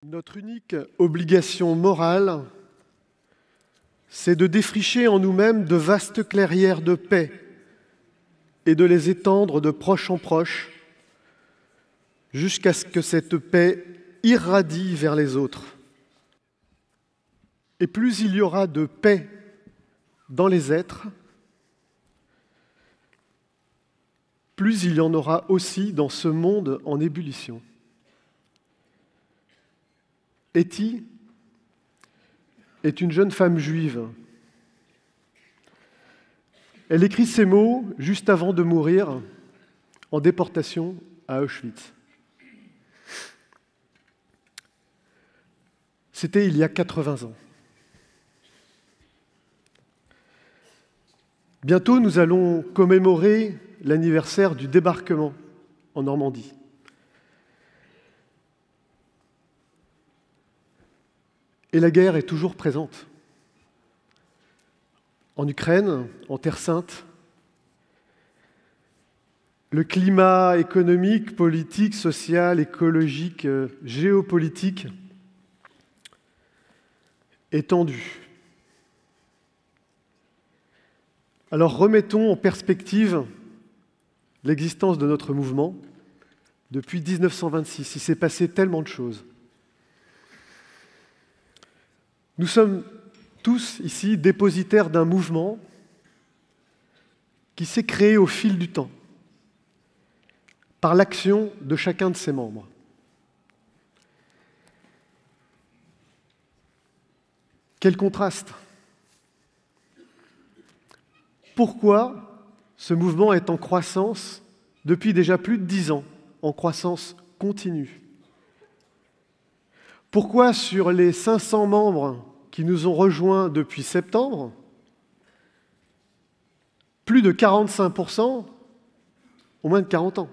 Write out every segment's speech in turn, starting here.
Notre unique obligation morale, c'est de défricher en nous-mêmes de vastes clairières de paix et de les étendre de proche en proche jusqu'à ce que cette paix irradie vers les autres. Et plus il y aura de paix dans les êtres, plus il y en aura aussi dans ce monde en ébullition. Etty est une jeune femme juive. Elle écrit ces mots juste avant de mourir en déportation à Auschwitz. C'était il y a 80 ans. Bientôt, nous allons commémorer l'anniversaire du débarquement en Normandie. Et la guerre est toujours présente. En Ukraine, en Terre Sainte, le climat économique, politique, social, écologique, géopolitique est tendu. Alors remettons en perspective l'existence de notre mouvement. Depuis 1926, il s'est passé tellement de choses. Nous sommes tous ici dépositaires d'un mouvement qui s'est créé au fil du temps, par l'action de chacun de ses membres. Quel contraste! Pourquoi ce mouvement est en croissance depuis déjà plus de 10 ans, en croissance continue? Pourquoi sur les 500 membres qui nous ont rejoints depuis septembre, plus de 45% ont moins de 40 ans?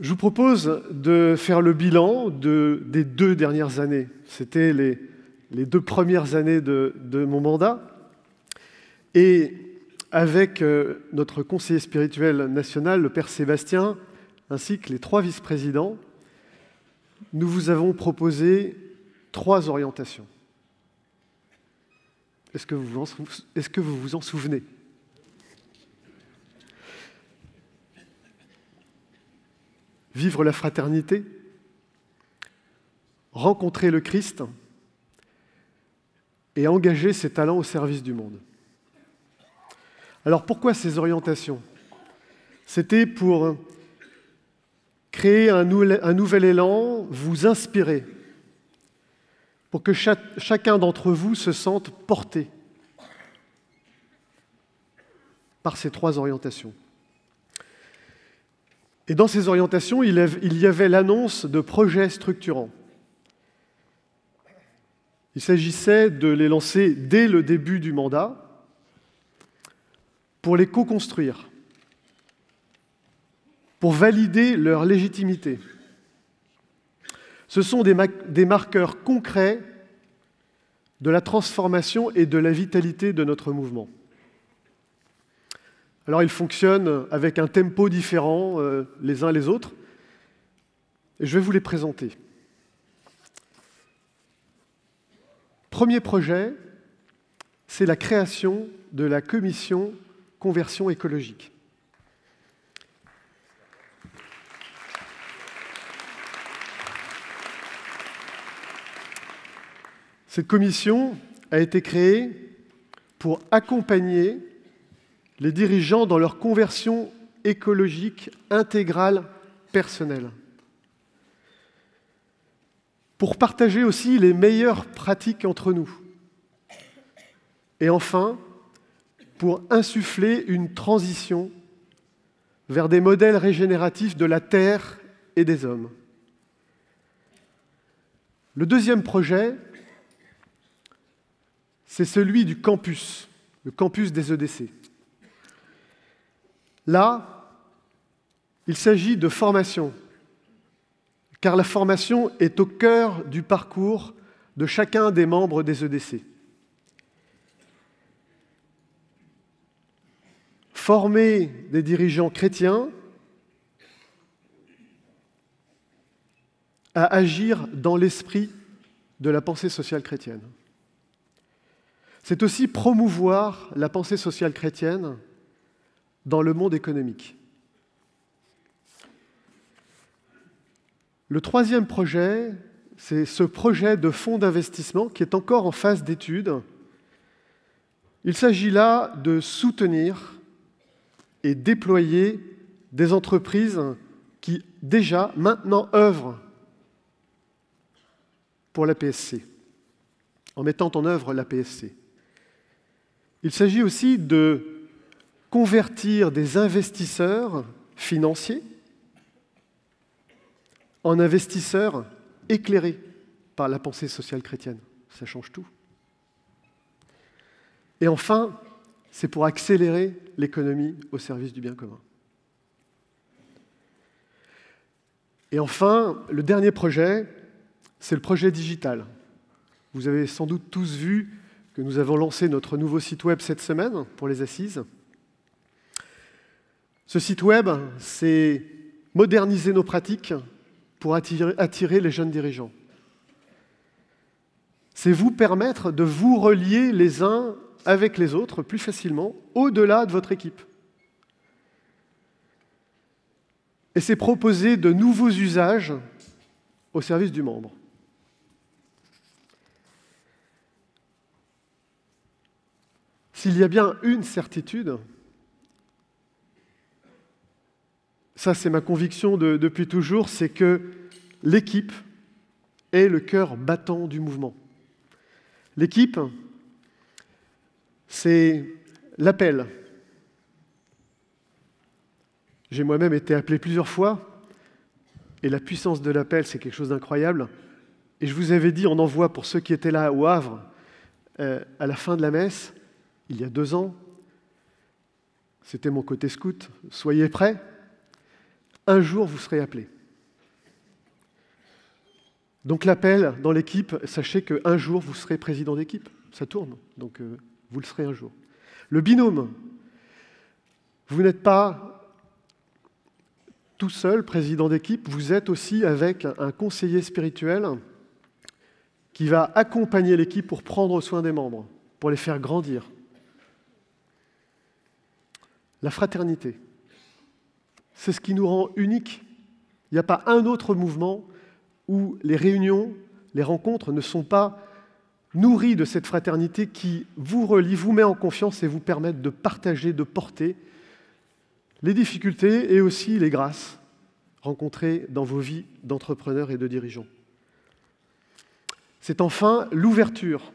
Je vous propose de faire le bilan des 2 dernières années. C'était les 2 premières années de mon mandat. Et avec notre conseiller spirituel national, le Père Sébastien, ainsi que les 3 vice-présidents, nous vous avons proposé 3 orientations. Est-ce que vous vous en souvenez? Vivre la fraternité, rencontrer le Christ et engager ses talents au service du monde. Alors pourquoi ces orientations? C'était pour créer un nouvel élan, vous inspirer, pour que chacun d'entre vous se sente porté par ces 3 orientations. Et dans ces orientations, il y avait l'annonce de projets structurants. Il s'agissait de les lancer dès le début du mandat pour les co-construire, pour valider leur légitimité. Ce sont des marqueurs concrets de la transformation et de la vitalité de notre mouvement. Alors, ils fonctionnent avec un tempo différent les uns les autres, et je vais vous les présenter. Premier projet, c'est la création de la commission conversion écologique. Cette commission a été créée pour accompagner les dirigeants dans leur conversion écologique intégrale personnelle, pour partager aussi les meilleures pratiques entre nous, et enfin, pour insuffler une transition vers des modèles régénératifs de la terre et des hommes. Le deuxième projet, c'est celui du campus, le campus des EDC. Là, il s'agit de formation, car la formation est au cœur du parcours de chacun des membres des EDC. Former des dirigeants chrétiens à agir dans l'esprit de la pensée sociale chrétienne. C'est aussi promouvoir la pensée sociale chrétienne dans le monde économique. Le troisième projet, c'est ce projet de fonds d'investissement qui est encore en phase d'étude. Il s'agit là de soutenir et déployer des entreprises qui, déjà, maintenant œuvrent pour la PSC, en mettant en œuvre la PSC. Il s'agit aussi de convertir des investisseurs financiers en investisseurs éclairés par la pensée sociale chrétienne. Ça change tout. Et enfin, c'est pour accélérer l'économie au service du bien commun. Et enfin, le dernier projet, c'est le projet digital. Vous avez sans doute tous vu que nous avons lancé notre nouveau site web cette semaine pour les assises. Ce site web, c'est moderniser nos pratiques pour attirer les jeunes dirigeants. C'est vous permettre de vous relier les uns avec les autres plus facilement, au-delà de votre équipe. Et c'est proposer de nouveaux usages au service du membre. S'il y a bien une certitude, ça c'est ma conviction depuis toujours, c'est que l'équipe est le cœur battant du mouvement. L'équipe, c'est l'appel. J'ai moi-même été appelé plusieurs fois, et la puissance de l'appel, c'est quelque chose d'incroyable. Et je vous avais dit en envoi pour ceux qui étaient là au Havre, à la fin de la messe, il y a 2 ans, c'était mon côté scout, soyez prêts, un jour vous serez appelés. Donc l'appel dans l'équipe, sachez qu'un jour vous serez président d'équipe, ça tourne, donc vous le serez un jour. Le binôme, vous n'êtes pas tout seul président d'équipe, vous êtes aussi avec un conseiller spirituel qui va accompagner l'équipe pour prendre soin des membres, pour les faire grandir. La fraternité, c'est ce qui nous rend uniques. Il n'y a pas un autre mouvement où les réunions, les rencontres ne sont pas nourries de cette fraternité qui vous relie, vous met en confiance et vous permet de partager, de porter les difficultés et aussi les grâces rencontrées dans vos vies d'entrepreneurs et de dirigeants. C'est enfin l'ouverture.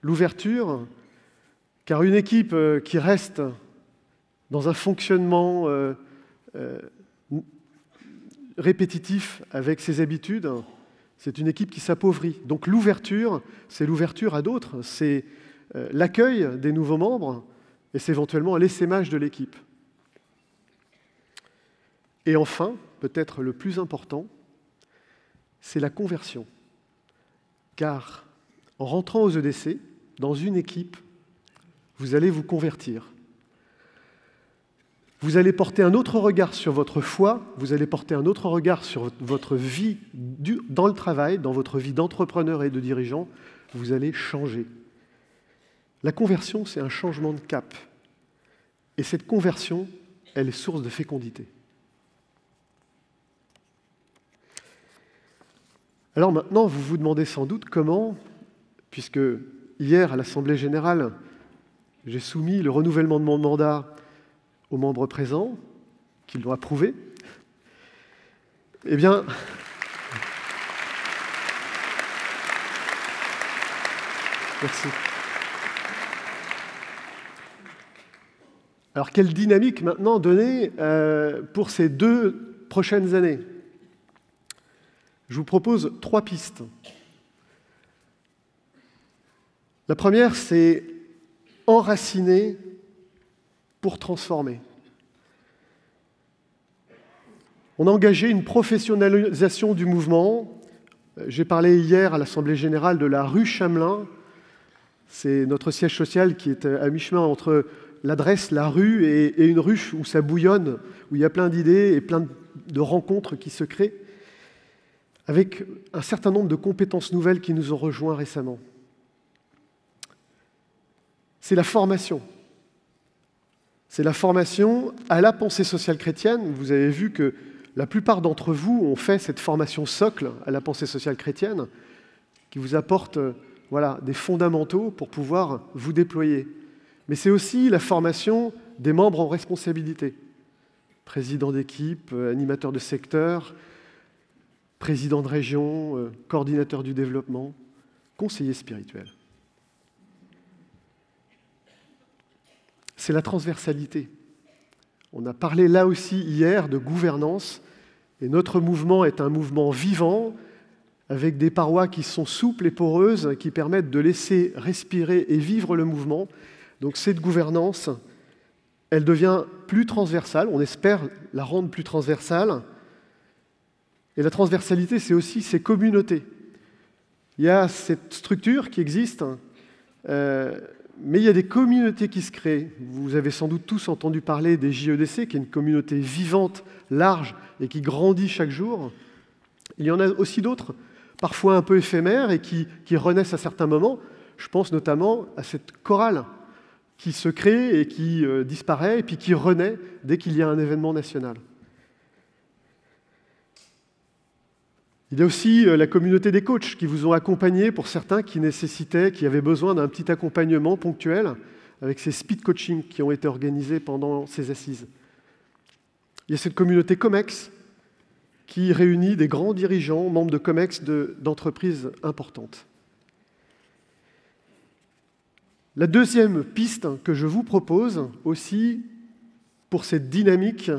L'ouverture, car une équipe qui reste dans un fonctionnement répétitif avec ses habitudes, c'est une équipe qui s'appauvrit. Donc l'ouverture, c'est l'ouverture à d'autres, c'est l'accueil des nouveaux membres et c'est éventuellement l'essaimage de l'équipe. Et enfin, peut-être le plus important, c'est la conversion. Car en rentrant aux EDC, dans une équipe, vous allez vous convertir. Vous allez porter un autre regard sur votre foi, vous allez porter un autre regard sur votre vie dans le travail, dans votre vie d'entrepreneur et de dirigeant, vous allez changer. La conversion, c'est un changement de cap. Et cette conversion, elle est source de fécondité. Alors maintenant, vous vous demandez sans doute comment, puisque hier, à l'Assemblée générale, j'ai soumis le renouvellement de mon mandat aux membres présents, qu'ils l'ont approuvé. Eh bien, merci. Alors, quelle dynamique maintenant donner pour ces 2 prochaines années ? Je vous propose 3 pistes. La première, c'est enraciner pour transformer. On a engagé une professionnalisation du mouvement. J'ai parlé hier à l'Assemblée générale de la rue Chamelin. C'est notre siège social qui est à mi-chemin entre l'adresse, la rue et une rue où ça bouillonne, où il y a plein d'idées et plein de rencontres qui se créent, avec un certain nombre de compétences nouvelles qui nous ont rejoints récemment. C'est la formation. C'est la formation à la pensée sociale chrétienne. Vous avez vu que la plupart d'entre vous ont fait cette formation socle à la pensée sociale chrétienne qui vous apporte des fondamentaux pour pouvoir vous déployer. Mais c'est aussi la formation des membres en responsabilité. Président d'équipe, animateur de secteur, président de région, coordinateur du développement, conseiller spirituel. C'est la transversalité. On a parlé là aussi hier de gouvernance, et notre mouvement est un mouvement vivant, avec des parois qui sont souples et poreuses, qui permettent de laisser respirer et vivre le mouvement. Donc cette gouvernance, elle devient plus transversale, on espère la rendre plus transversale. Et la transversalité, c'est aussi ces communautés. Il y a cette structure qui existe, mais il y a des communautés qui se créent. Vous avez sans doute tous entendu parler des JEDC, qui est une communauté vivante, large et qui grandit chaque jour. Il y en a aussi d'autres, parfois un peu éphémères et qui renaissent à certains moments. Je pense notamment à cette chorale qui se crée et qui disparaît et puis qui renaît dès qu'il y a un événement national. Il y a aussi la communauté des coachs qui vous ont accompagné pour certains qui avaient besoin d'un petit accompagnement ponctuel avec ces speed coaching qui ont été organisés pendant ces assises. Il y a cette communauté COMEX qui réunit des grands dirigeants, membres de COMEX d'entreprises importantes. La deuxième piste que je vous propose aussi pour cette dynamique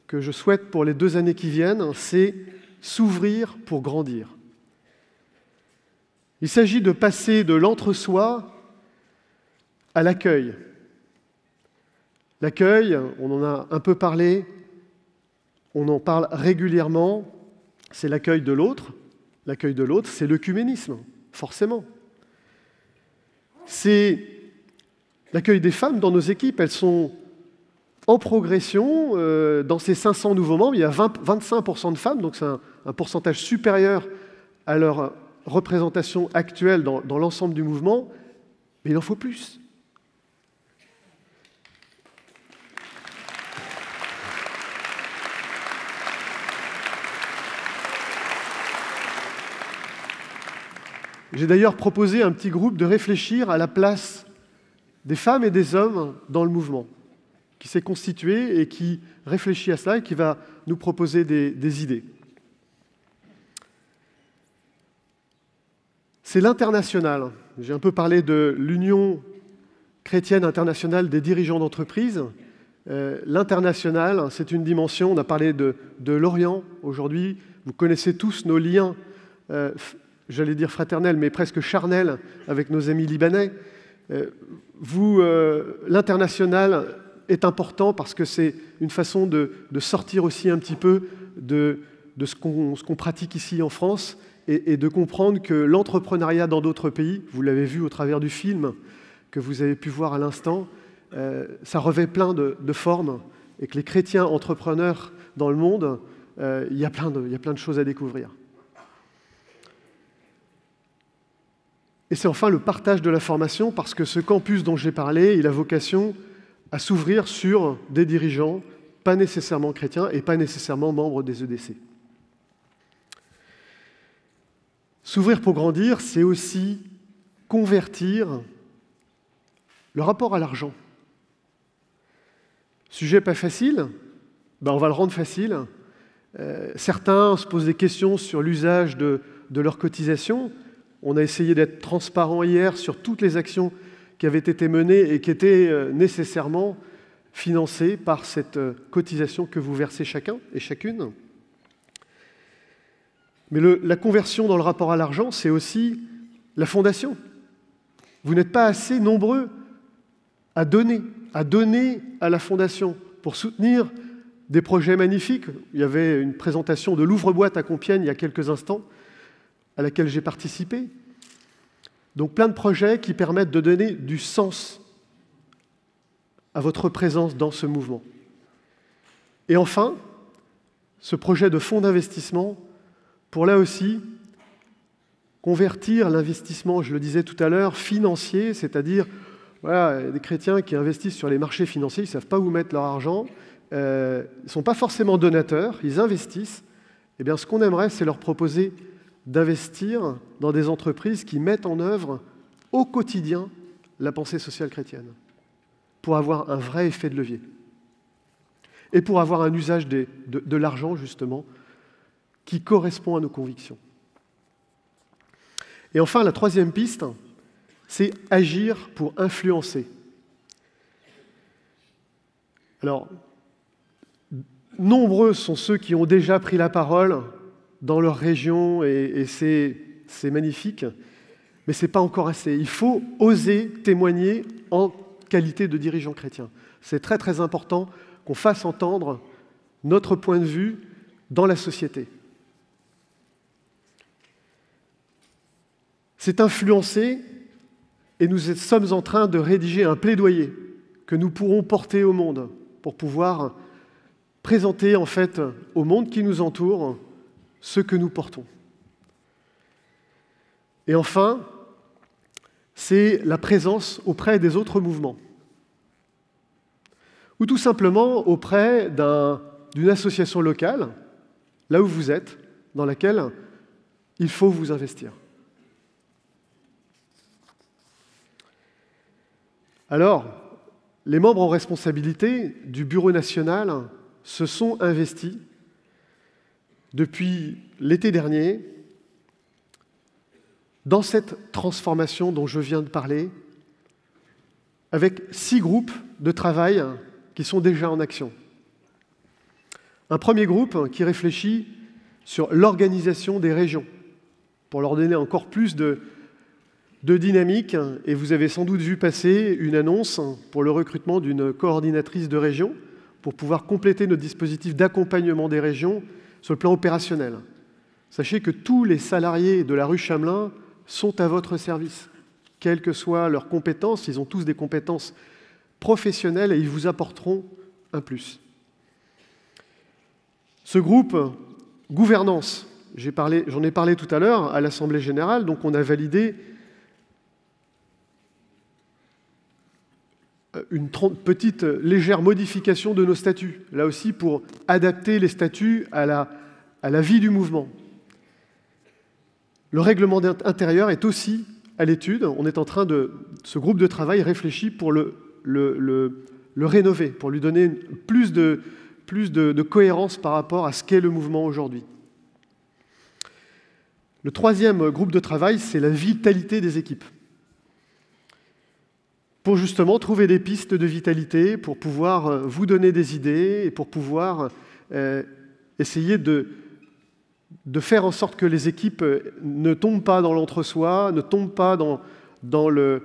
que je souhaite pour les 2 années qui viennent, c'est s'ouvrir pour grandir. Il s'agit de passer de l'entre-soi à l'accueil. L'accueil, on en a un peu parlé, on en parle régulièrement, c'est l'accueil de l'autre. L'accueil de l'autre, c'est l'œcuménisme, forcément. C'est l'accueil des femmes dans nos équipes. Elles sont en progression. Dans ces 500 nouveaux membres, il y a 25% de femmes, donc c'est un pourcentage supérieur à leur représentation actuelle dans l'ensemble du mouvement, mais il en faut plus. J'ai d'ailleurs proposé à un petit groupe de réfléchir à la place des femmes et des hommes dans le mouvement, qui s'est constitué et qui réfléchit à cela et qui va nous proposer des idées. C'est l'international. J'ai un peu parlé de l'Union chrétienne internationale des dirigeants d'entreprise. L'international, c'est une dimension, on a parlé de l'Orient aujourd'hui, vous connaissez tous nos liens, j'allais dire fraternels, mais presque charnels avec nos amis libanais. L'international est important parce que c'est une façon de sortir aussi un petit peu de ce qu'on pratique ici en France et de comprendre que l'entrepreneuriat dans d'autres pays, vous l'avez vu au travers du film que vous avez pu voir à l'instant, ça revêt plein de formes et que les chrétiens entrepreneurs dans le monde, il y a plein de choses à découvrir. Et c'est enfin le partage de la formation parce que ce campus dont j'ai parlé, il a vocation à s'ouvrir sur des dirigeants pas nécessairement chrétiens et pas nécessairement membres des EDC. S'ouvrir pour grandir, c'est aussi convertir le rapport à l'argent. Sujet pas facile, on va le rendre facile. Certains se posent des questions sur l'usage de leurs cotisations. On a essayé d'être transparent hier sur toutes les actions qui avaient été menées et qui étaient nécessairement financées par cette cotisation que vous versez chacun et chacune. Mais la conversion dans le rapport à l'argent, c'est aussi la fondation. Vous n'êtes pas assez nombreux à donner à la fondation pour soutenir des projets magnifiques. Il y avait une présentation de l'ouvre-boîte à Compiègne il y a quelques instants, à laquelle j'ai participé. Donc plein de projets qui permettent de donner du sens à votre présence dans ce mouvement. Et enfin, ce projet de fonds d'investissement pour là aussi convertir l'investissement, je le disais tout à l'heure, financier, c'est-à-dire voilà, des chrétiens qui investissent sur les marchés financiers, ils ne savent pas où mettre leur argent, ils ne sont pas forcément donateurs, ils investissent. Eh bien, ce qu'on aimerait, c'est leur proposer d'investir dans des entreprises qui mettent en œuvre au quotidien la pensée sociale chrétienne, pour avoir un vrai effet de levier et pour avoir un usage de l'argent, justement, qui correspond à nos convictions. Et enfin, la troisième piste, c'est agir pour influencer. Alors, nombreux sont ceux qui ont déjà pris la parole dans leur région, et c'est magnifique, mais ce n'est pas encore assez. Il faut oser témoigner en qualité de dirigeant chrétien. C'est très très important qu'on fasse entendre notre point de vue dans la société. C'est influencer, et nous sommes en train de rédiger un plaidoyer que nous pourrons porter au monde pour pouvoir présenter en fait au monde qui nous entoure ce que nous portons. Et enfin, c'est la présence auprès des autres mouvements, ou tout simplement auprès d'une association locale, là où vous êtes, dans laquelle il faut vous investir. Alors, les membres en responsabilité du Bureau national se sont investis depuis l'été dernier dans cette transformation dont je viens de parler, avec 6 groupes de travail qui sont déjà en action. Un premier groupe qui réfléchit sur l'organisation des régions, pour leur donner encore plus de dynamique, et vous avez sans doute vu passer une annonce pour le recrutement d'une coordinatrice de région pour pouvoir compléter notre dispositif d'accompagnement des régions sur le plan opérationnel. Sachez que tous les salariés de la rue Chamelin sont à votre service, quelles que soient leurs compétences, ils ont tous des compétences professionnelles et ils vous apporteront un plus. Ce groupe gouvernance, j'en ai parlé tout à l'heure à l'Assemblée générale, donc on a validé une petite légère modification de nos statuts, là aussi pour adapter les statuts à la vie du mouvement. Le règlement intérieur est aussi à l'étude. On est en train ce groupe de travail réfléchit pour le rénover, pour lui donner plus de cohérence par rapport à ce qu'est le mouvement aujourd'hui. Le troisième groupe de travail, c'est la vitalité des équipes. Pour justement trouver des pistes de vitalité, pour pouvoir vous donner des idées et pour pouvoir essayer de faire en sorte que les équipes ne tombent pas dans l'entre-soi, ne tombent pas dans le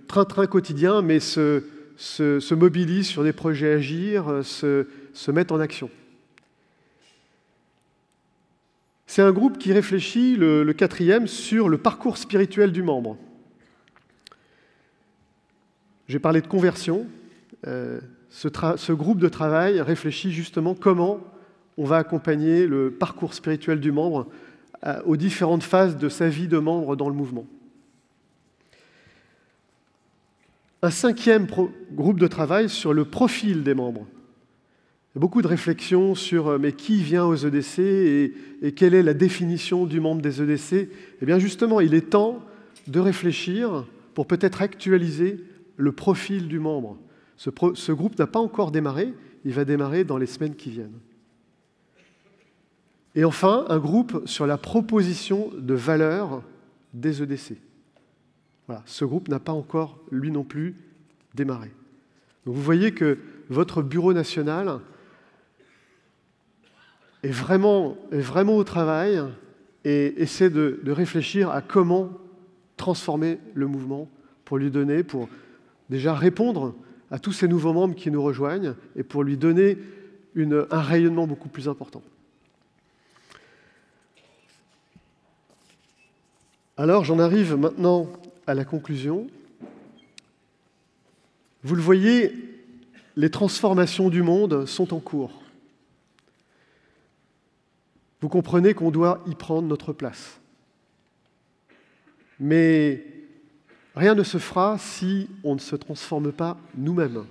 train-train quotidien, mais se mobilisent sur des projets agir, se mettent en action. C'est un groupe qui réfléchit, le quatrième, sur le parcours spirituel du membre. J'ai parlé de conversion. Ce groupe de travail réfléchit justement comment on va accompagner le parcours spirituel du membre aux différentes phases de sa vie de membre dans le mouvement. Un cinquième groupe de travail sur le profil des membres. Il y a beaucoup de réflexions sur mais qui vient aux EDC et quelle est la définition du membre des EDC. Eh bien justement, il est temps de réfléchir pour peut-être actualiser le profil du membre. Ce groupe n'a pas encore démarré, il va démarrer dans les semaines qui viennent. Et enfin, un groupe sur la proposition de valeur des EDC. Voilà, ce groupe n'a pas encore, lui non plus, démarré. Donc vous voyez que votre bureau national est vraiment au travail et essaie de réfléchir à comment transformer le mouvement pour lui donner, pour déjà répondre à tous ces nouveaux membres qui nous rejoignent et pour lui donner un rayonnement beaucoup plus important. Alors, j'en arrive maintenant à la conclusion. Vous le voyez, les transformations du monde sont en cours. Vous comprenez qu'on doit y prendre notre place. Mais rien ne se fera si on ne se transforme pas nous-mêmes,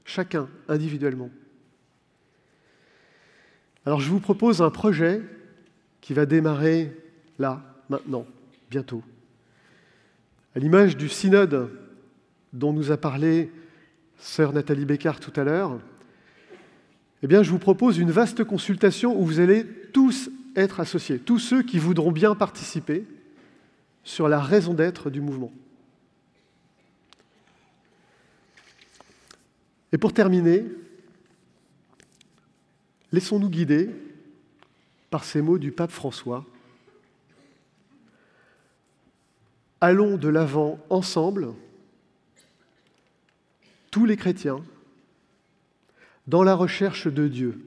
chacun individuellement. Alors je vous propose un projet qui va démarrer là, maintenant, bientôt. À l'image du synode dont nous a parlé sœur Nathalie Bécard tout à l'heure, eh bien, je vous propose une vaste consultation où vous allez tous être associés, tous ceux qui voudront bien participer sur la raison d'être du mouvement. Et pour terminer, laissons-nous guider par ces mots du pape François. Allons de l'avant ensemble, tous les chrétiens, dans la recherche de Dieu,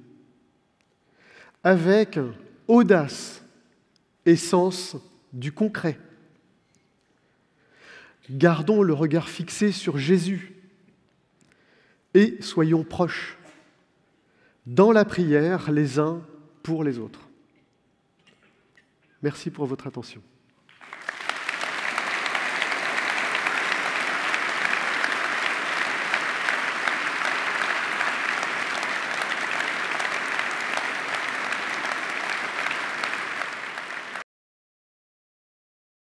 avec audace et sens du concret. Gardons le regard fixé sur Jésus et soyons proches, dans la prière les uns pour les autres. Merci pour votre attention.